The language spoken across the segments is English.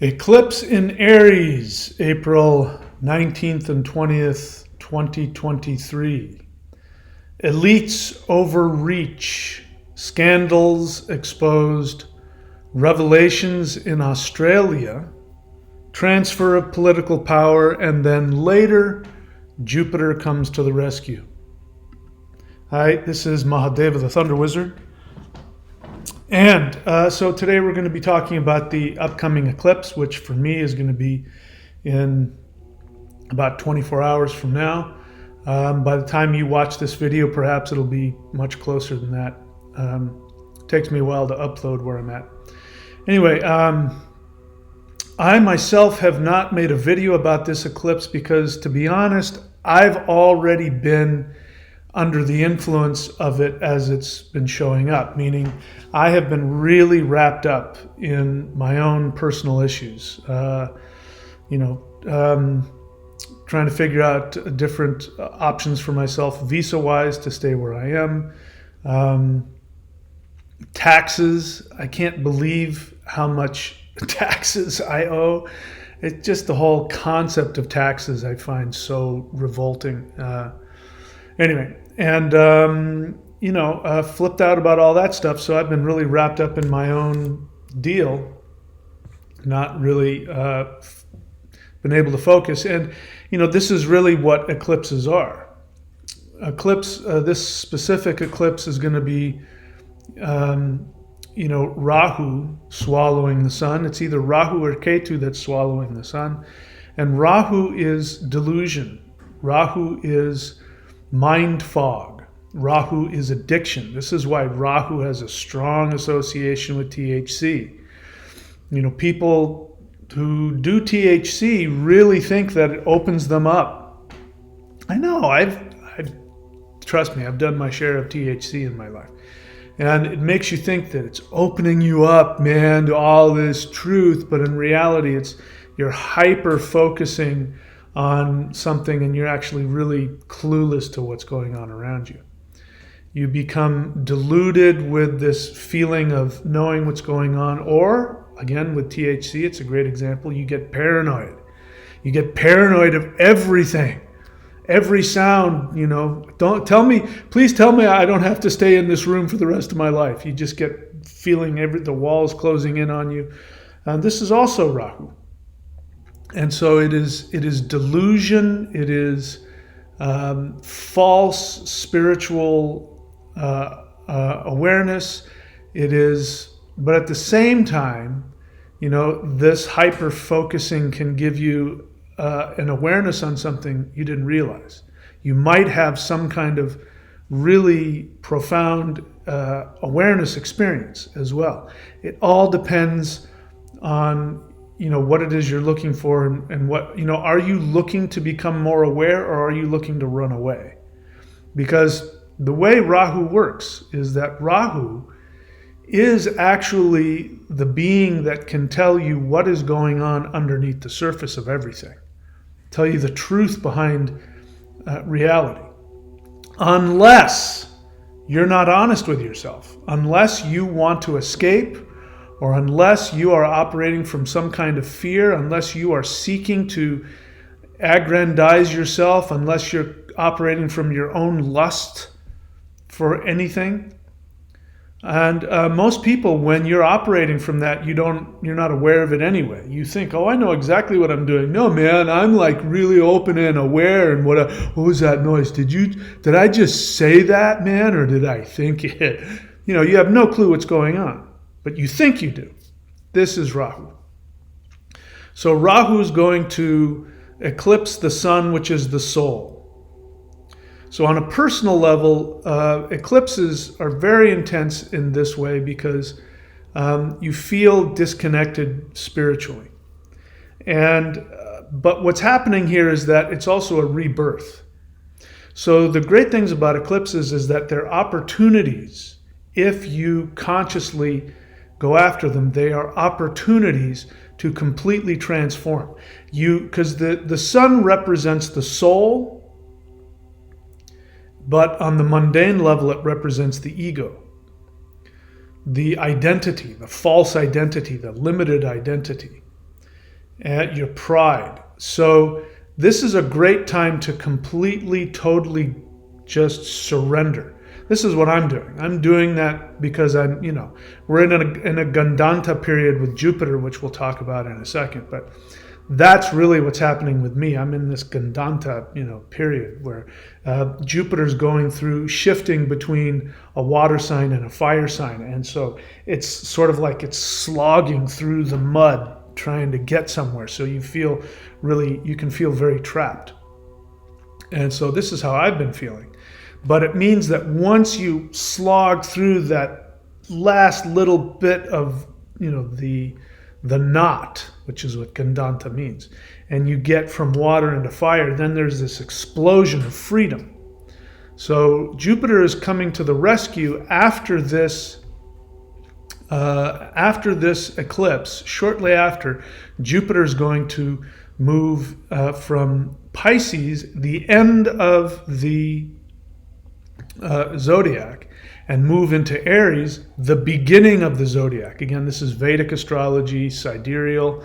Eclipse in Aries, April 19th and 20th, 2023. Elites overreach, scandals exposed, revelations in Australia, transfer of political power, and then later, Jupiter comes to the rescue. Hi, this is Mahadeva the Thunder Wizard. And so today we're going to be talking about the upcoming eclipse, which for me is going to be in about 24 hours from now. By the time you watch this video, perhaps it'll be much closer than that. It takes me a while to upload where I'm at. Anyway, I myself have not made a video about this eclipse because, to be honest, I've already been under the influence of it as it's been showing up, meaning I have been really wrapped up in my own personal issues, trying to figure out different options for myself visa-wise to stay where I am. Taxes, I can't believe how much taxes I owe. It's just the whole concept of taxes I find so revolting. Anyway, and flipped out about all that stuff. So I've been really wrapped up in my own deal, not really been able to focus. And this is really what eclipses are. This specific eclipse is going to be, Rahu swallowing the sun. It's either Rahu or Ketu that's swallowing the sun, and Rahu is delusion. Rahu is mind fog. Rahu is addiction. This is why Rahu has a strong association with THC. People who do THC really think that it opens them up. I know, trust me, I've done my share of THC in my life. And it makes you think that it's opening you up, man, to all this truth, but in reality, you're hyper focusing on something and you're actually really clueless to what's going on around you. You become deluded with this feeling of knowing what's going on, or again with THC, it's a great example, you get paranoid. You get paranoid of everything. Every sound, please tell me I don't have to stay in this room for the rest of my life. You just get feeling the walls closing in on you. And this is also Rahu. And so it is delusion, it is false spiritual awareness. It is, but at the same time, this hyper focusing can give you an awareness on something you didn't realize. You might have some kind of really profound awareness experience as well. It all depends on what it is you're looking for, and what, are you looking to become more aware, or are you looking to run away? Because the way Rahu works is that Rahu is actually the being that can tell you what is going on underneath the surface of everything, tell you the truth behind reality. Unless you're not honest with yourself, unless you want to escape, or unless you are operating from some kind of fear, unless you are seeking to aggrandize yourself, unless you're operating from your own lust for anything. And most people, when you're operating from that, you're not aware of it anyway. You think, oh, I know exactly what I'm doing. No, man, I'm like really open and aware. And what was that noise? Did I just say that, man, or did I think it? You have no clue what's going on, but you think you do. This is Rahu. So Rahu is going to eclipse the sun, which is the soul. So on a personal level, eclipses are very intense in this way because you feel disconnected spiritually. But what's happening here is that it's also a rebirth. So the great things about eclipses is that they're opportunities. If you consciously go after them, they are opportunities to completely transform you, because the sun represents the soul. But on the mundane level, it represents the ego. the identity, the false identity, the limited identity. and your pride. So this is a great time to completely, totally just surrender. This is what I'm doing. I'm doing that because we're in a Gandanta period with Jupiter, which we'll talk about in a second. But that's really what's happening with me. I'm in this Gandanta, period where Jupiter's going through, shifting between a water sign and a fire sign. And so it's sort of like it's slogging through the mud trying to get somewhere. So you can feel very trapped. And so this is how I've been feeling. But it means that once you slog through that last little bit of, the knot, which is what Gandanta means, and you get from water into fire, then there's this explosion of freedom. So Jupiter is coming to the rescue after this eclipse. Shortly after, Jupiter is going to move from Pisces, the end of the zodiac, and move into Aries, the beginning of the zodiac. Again, this is Vedic astrology, sidereal.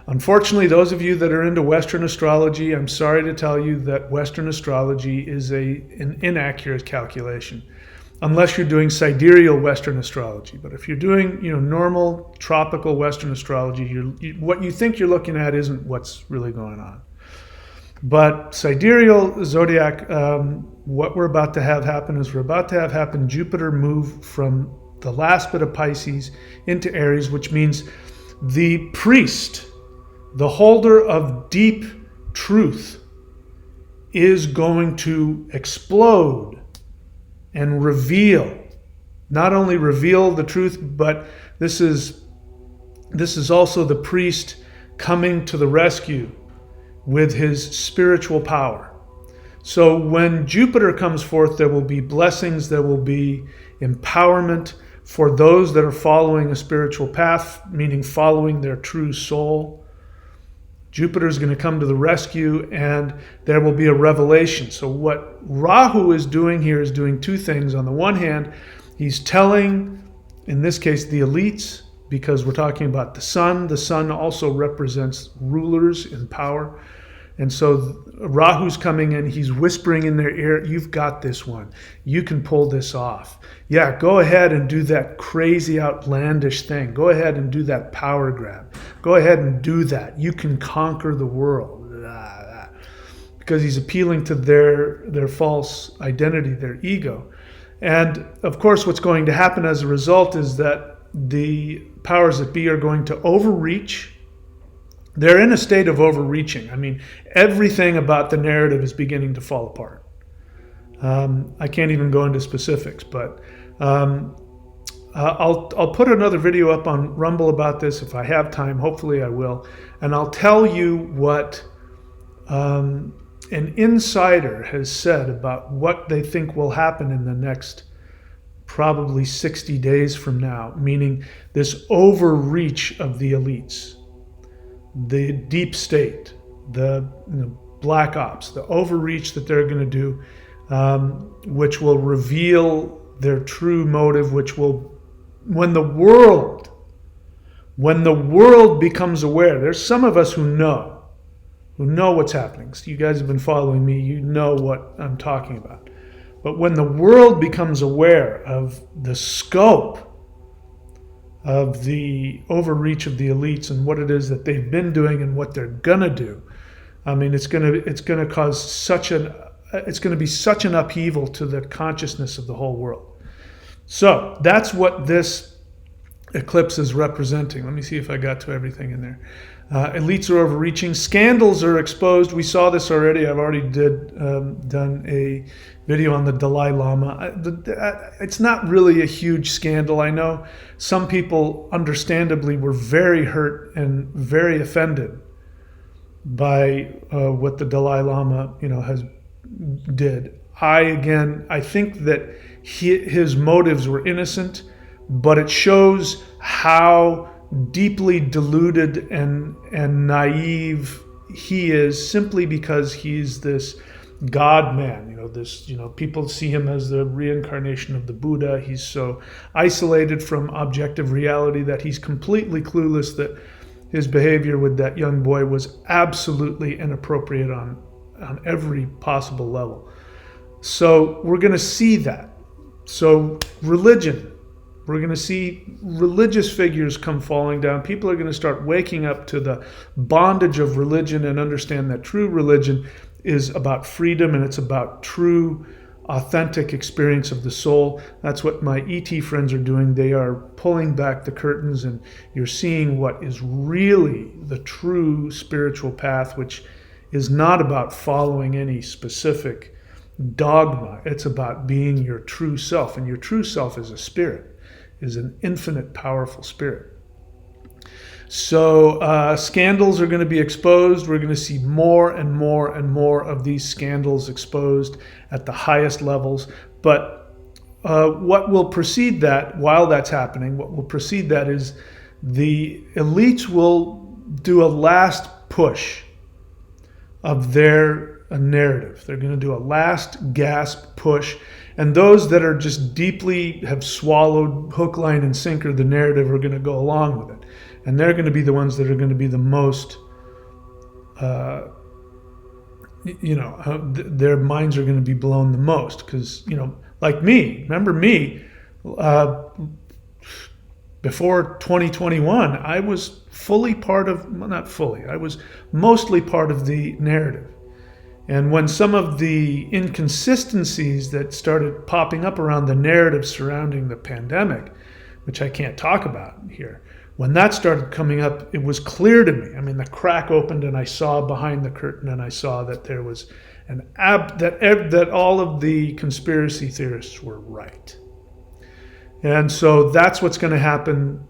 Unfortunately, those of you that are into Western astrology, I'm sorry to tell you that Western astrology is an inaccurate calculation, unless you're doing sidereal Western astrology. But if you're doing, normal tropical Western astrology, what you think you're looking at isn't what's really going on. But sidereal zodiac, what we're about to have happen is Jupiter move from the last bit of Pisces into Aries, which means the priest, the holder of deep truth, is going to explode and not only reveal the truth, but this is also the priest coming to the rescue with his spiritual power. So when Jupiter comes forth, there will be blessings, there will be empowerment for those that are following a spiritual path, meaning following their true soul. Jupiter is going to come to the rescue, and there will be a revelation. So what Rahu is doing here is doing two things. On the one hand, he's telling, in this case, the elites, because we're talking about the sun. The sun also represents rulers in power. And so Rahu's coming in, he's whispering in their ear, you've got this one. You can pull this off. Yeah, go ahead and do that crazy, outlandish thing. Go ahead and do that power grab. Go ahead and do that. You can conquer the world. Because he's appealing to their false identity, their ego. And of course, what's going to happen as a result is that the powers that be are going to overreach. They're in a state of overreaching. I mean, everything about the narrative is beginning to fall apart. I can't even go into specifics, but I'll put another video up on Rumble about this if I have time. Hopefully I will. And I'll tell you what an insider has said about what they think will happen in the next probably 60 days from now, meaning this overreach of the elites, the deep state, the black ops, the overreach that they're going to do, which will reveal their true motive, which will, when the world becomes aware, there's some of us who know what's happening. So you guys have been following me, you know what I'm talking about. But when the world becomes aware of the scope of the overreach of the elites and what it is that they've been doing and what they're gonna do, I mean, it's gonna be such an upheaval to the consciousness of the whole world. So that's what this eclipse is representing. Let me see if I got to everything in there. Elites are overreaching. Scandals are exposed. We saw this already. I've already done a video on the Dalai Lama. It's not really a huge scandal. I know some people understandably were very hurt and very offended by what the Dalai Lama did. I think that his motives were innocent, but it shows how deeply deluded and naive he is, simply because he's this God man. People see him as the reincarnation of the Buddha. He's so isolated from objective reality that he's completely clueless that his behavior with that young boy was absolutely inappropriate on every possible level. So we're going to see that. So religion, we're going to see religious figures come falling down. People are going to start waking up to the bondage of religion and understand that true religion is about freedom and it's about true, authentic experience of the soul. That's what my ET friends are doing. They are pulling back the curtains, and you're seeing what is really the true spiritual path, which is not about following any specific dogma. It's about being your true self, and your true self is a spirit, is an infinite, powerful spirit. So scandals are going to be exposed. We're going to see more and more and more of these scandals exposed at the highest levels. But what will precede that, while that's happening, what will precede that is the elites will do a last push of their narrative. They're going to do a last gasp push. And those that are just deeply have swallowed hook, line, and sinker the narrative are going to go along with it. And they're going to be the ones that are going to be the most, their minds are going to be blown the most. Because, like me, remember me, before 2021, I was fully part of, well, not fully, I was mostly part of the narrative. And when some of the inconsistencies that started popping up around the narrative surrounding the pandemic, which I can't talk about here, when that started coming up, it was clear to me. I mean, the crack opened and I saw behind the curtain, and I saw that there was that all of the conspiracy theorists were right. And so that's what's going to happen,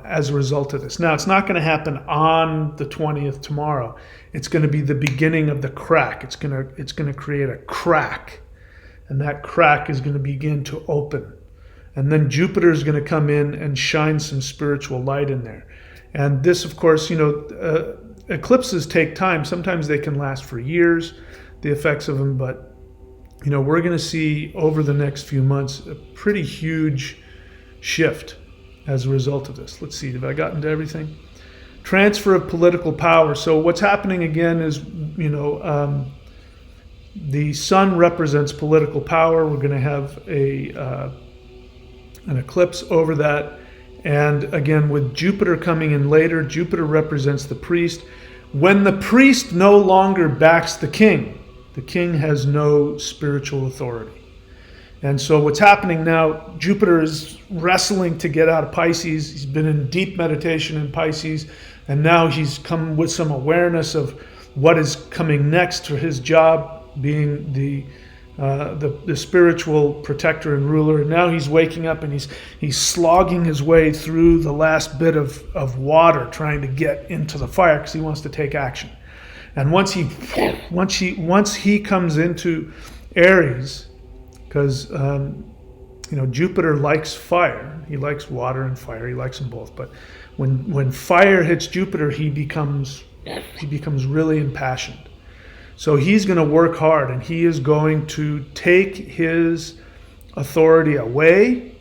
as a result of this. Now, it's not going to happen on the 20th tomorrow. It's going to be the beginning of the crack. It's going to create a crack, and that crack is going to begin to open. And then Jupiter is going to come in and shine some spiritual light in there. And this, of course, eclipses take time. Sometimes they can last for years, the effects of them. But, we're going to see over the next few months a pretty huge shift as a result of this. Let's see, have I gotten to everything? Transfer of political power. So what's happening again is, the sun represents political power. We're going to have an eclipse over that. And again, with Jupiter coming in later, Jupiter represents the priest. When the priest no longer backs the king has no spiritual authority. And so what's happening now, Jupiter is wrestling to get out of Pisces. He's been in deep meditation in Pisces, and now he's come with some awareness of what is coming next for his job, being the spiritual protector and ruler. And now he's waking up, and he's slogging his way through the last bit of water, trying to get into the fire because he wants to take action. And once he comes into Aries, because Jupiter likes fire, he likes water and fire, he likes them both. But when fire hits Jupiter, he becomes really impassioned. So he's going to work hard, and he is going to take his authority away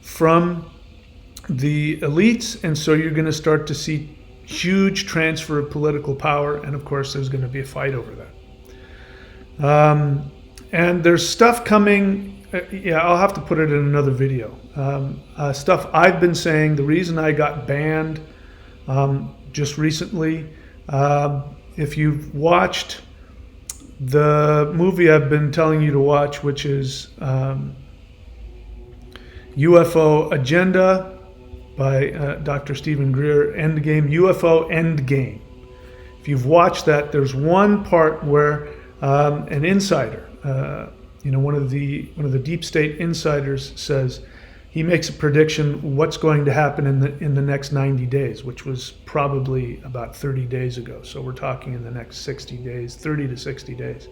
from the elites. And so you're going to start to see huge transfer of political power. And of course, there's going to be a fight over that. And there's stuff coming. I'll have to put it in another video. Stuff I've been saying. The reason I got banned just recently, if you've watched the movie I've been telling you to watch, which is UFO Agenda by Dr. Stephen Greer, Endgame, UFO Endgame. If you've watched that, there's one part where an insider, one of the deep state insiders, says he makes a prediction what's going to happen in the next 90 days, which was probably about 30 days ago. So we're talking in the next 60 days, 30 to 60 days.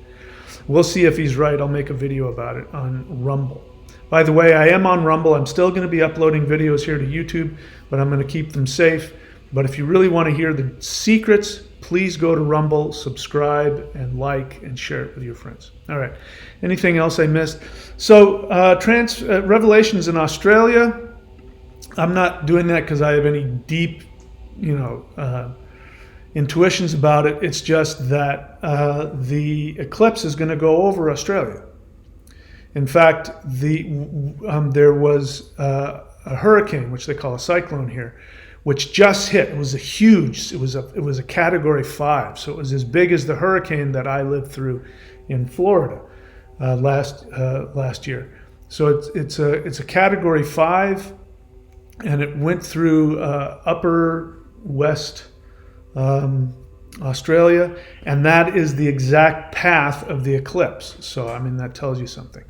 We'll see if he's right. I'll make a video about it on Rumble. By the way, I am on Rumble. I'm still going to be uploading videos here to YouTube, but I'm going to keep them safe. But if you really want to hear the secrets, please go to Rumble, subscribe, and like, and share it with your friends. All right. Anything else I missed? So revelations in Australia, I'm not doing that because I have any deep intuitions about it. It's just that the eclipse is going to go over Australia. In fact, there was a hurricane, which they call a cyclone here, which just hit. It was a Category 5, so it was as big as the hurricane that I lived through in Florida last year. So it's a Category 5, and it went through upper west Australia, and that is the exact path of the eclipse. So I mean, that tells you something.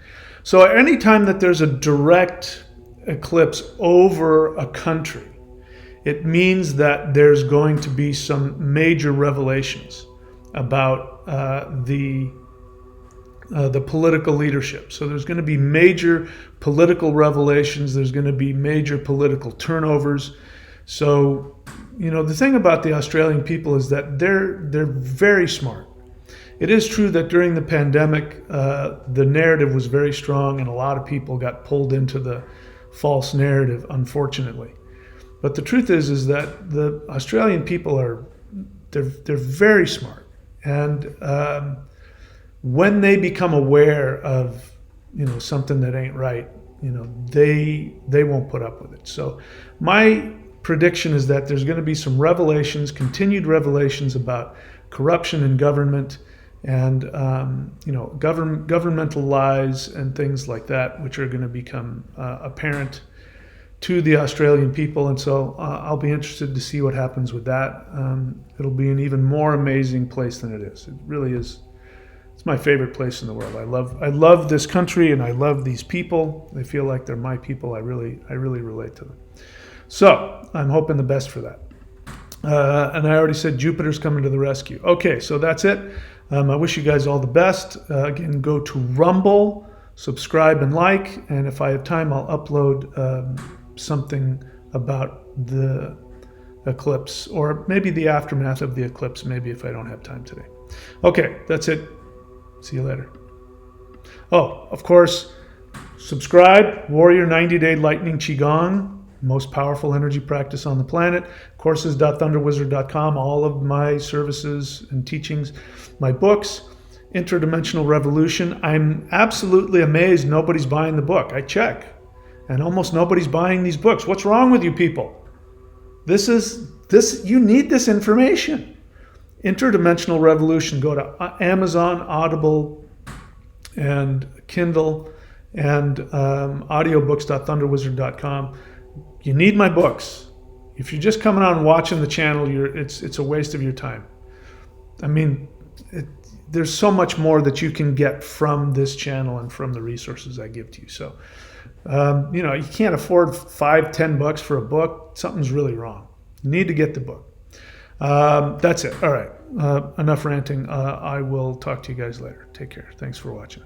So anytime that there's a direct eclipse over a country, it means that there's going to be some major revelations about the political leadership. So there's going to be major political revelations. There's going to be major political turnovers. So, the thing about the Australian people is that they're very smart. It is true that during the pandemic, the narrative was very strong, and a lot of people got pulled into the false narrative, unfortunately. But the truth is that the Australian people they're very smart, and when they become aware of something that ain't right, they won't put up with it. So my prediction is that there's going to be some revelations, continued revelations about corruption in government, and governmental lies and things like that, which are going to become apparent to the Australian people. And so I'll be interested to see what happens with that. It'll be an even more amazing place than it is. It really is. It's my favorite place in the world. I love this country, and I love these people. They feel like they're my people. I really relate to them. So I'm hoping the best for that. And I already said Jupiter's coming to the rescue. Okay, so that's it. I wish you guys all the best. Again, go to Rumble, subscribe and like, and if I have time, I'll upload something about the eclipse, or maybe the aftermath of the eclipse, maybe if I don't have time today. Okay, that's it. See you later. Oh, of course, subscribe, Warrior 90-Day Lightning Qigong, most powerful energy practice on the planet, courses.thunderwizard.com, all of my services and teachings, my books, Interdimensional Revolution. I'm absolutely amazed nobody's buying the book. I check, and almost nobody's buying these books. What's wrong with you people? You need this information. Interdimensional Revolution. Go to Amazon, Audible, and Kindle, and audiobooks.thunderwizard.com. You need my books. If you're just coming on and watching the channel, it's a waste of your time. I mean, there's so much more that you can get from this channel and from the resources I give to you. So, you can't afford $5-10 for a book. Something's really wrong. You need to get the book. That's it. All right. Enough ranting. I will talk to you guys later. Take care. Thanks for watching.